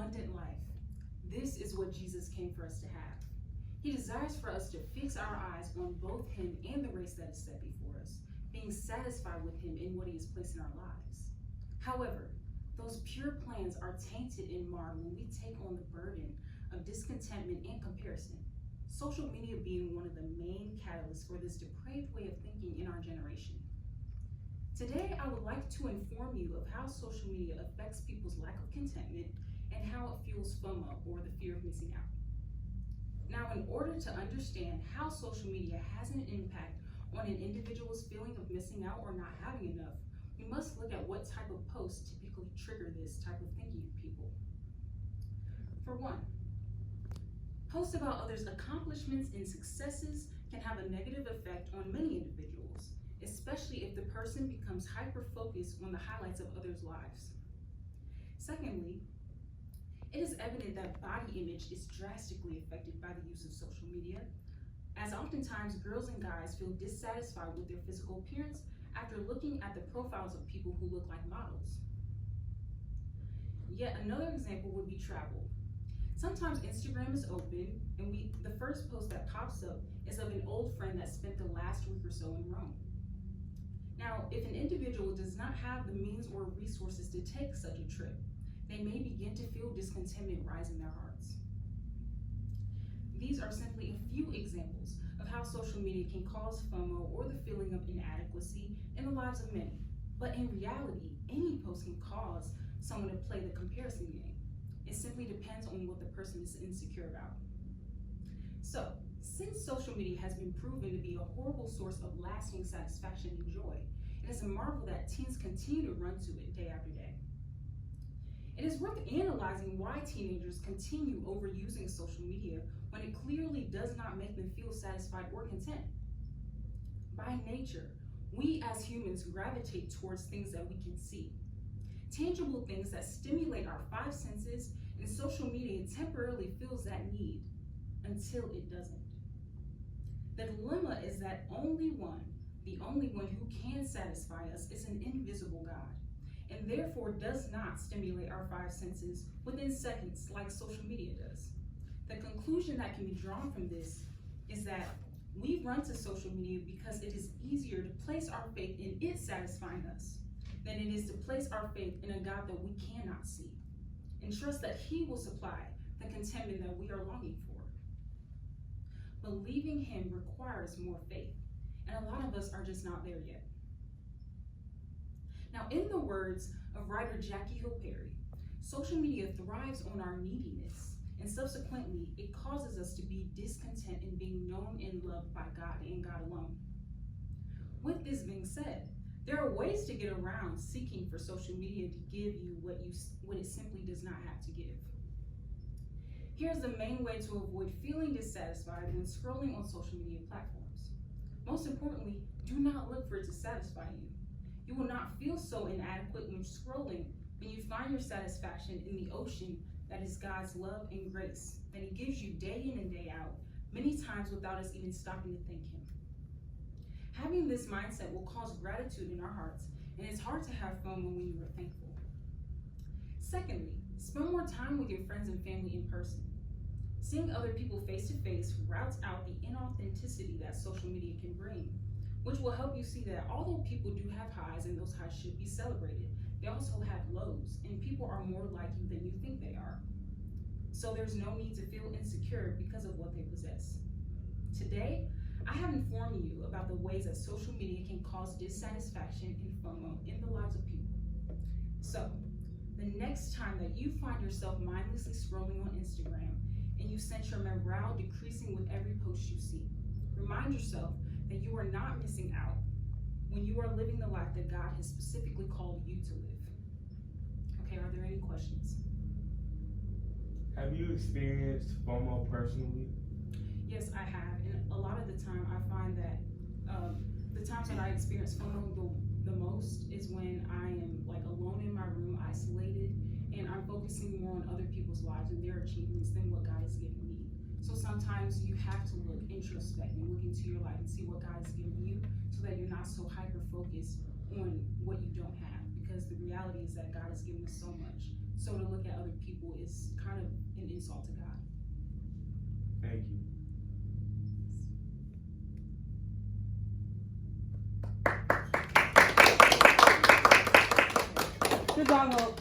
abundant life. This is what Jesus came for us to have. He desires for us to fix our eyes on both him and the race that is set before us, being satisfied with him in what he has placed in our lives. However, those pure plans are tainted and marred when we take on the burden of discontentment and comparison, social media being one of the main catalysts for this depraved way of thinking in our generation. Today, I would like to inform you of how social media affects people's lack of contentment and how it fuels FOMO, or the fear of missing out. Now, in order to understand how social media has an impact on an individual's feeling of missing out or not having enough, we must look at what type of posts typically trigger this type of thinking in people. For one, posts about others' accomplishments and successes can have a negative effect on many individuals, especially if the person becomes hyper-focused on the highlights of others' lives. Secondly, it is evident that body image is drastically affected by the use of social media, as oftentimes girls and guys feel dissatisfied with their physical appearance after looking at the profiles of people who look like models. Yet another example would be travel. Sometimes Instagram is open and the first post that pops up is of an old friend that spent the last week or so in Rome. Now, if an individual does not have the means or resources to take such a trip, they may begin to feel discontentment rise in their hearts. These are simply a few examples of how social media can cause FOMO, or the feeling of inadequacy, in the lives of many. But in reality, any post can cause someone to play the comparison game. It simply depends on what the person is insecure about. So, since social media has been proven to be a horrible source of lasting satisfaction and joy, it is a marvel that teens continue to run to it day after day. It is worth analyzing why teenagers continue overusing social media when it clearly does not make them feel satisfied or content. By nature, we as humans gravitate towards things that we can see, tangible things that stimulate our five senses, and social media temporarily fills that need until it doesn't. The dilemma is that the only one who can satisfy us is an invisible God, and therefore does not stimulate our five senses within seconds like social media does. The conclusion that can be drawn from this is that we run to social media because it is easier to place our faith in it satisfying us than it is to place our faith in a God that we cannot see and trust that he will supply the contentment that we are longing for. Believing him requires more faith, and a lot of us are just not there yet. Now, in the words of writer Jackie Hill Perry, social media thrives on our neediness, and subsequently, it causes us to be discontent in being known and loved by God and God alone. With this being said, there are ways to get around seeking for social media to give you what it simply does not have to give. Here's the main way to avoid feeling dissatisfied when scrolling on social media platforms. Most importantly, do not look for it to satisfy you. You will not feel so inadequate when scrolling when you find your satisfaction in the ocean that is God's love and grace that he gives you day in and day out, many times without us even stopping to thank him. Having this mindset will cause gratitude in our hearts, and it's hard to have FOMO when you are thankful. Secondly, spend more time with your friends and family in person. Seeing other people face to face routes out the inauthenticity that social media can bring, which will help you see that although people do have highs and those highs should be celebrated, they also have lows, and people are more like you than you think they are. So there's no need to feel insecure because of what they possess. Today, I have informed you about the ways that social media can cause dissatisfaction and FOMO in the lives of people. So, the next time that you find yourself mindlessly scrolling on Instagram and you sense your morale decreasing with every post you see, remind yourself that you are not missing out when you are living the life that God has specifically called you to live. Okay, are there any questions? Have you experienced FOMO personally? Yes, I have, and a lot of the time I find that the times that I experience FOMO the most is when I am like alone in my room, isolated, and I'm focusing more on other people's lives and their achievements than what God has given me. So sometimes you have to look, introspect, and look into your life and see what God has given you so that you're not so hyper-focused on what you don't have, because the reality is that God has given us so much. So to look at other people is insult to God. Thank you. Good job, Hope.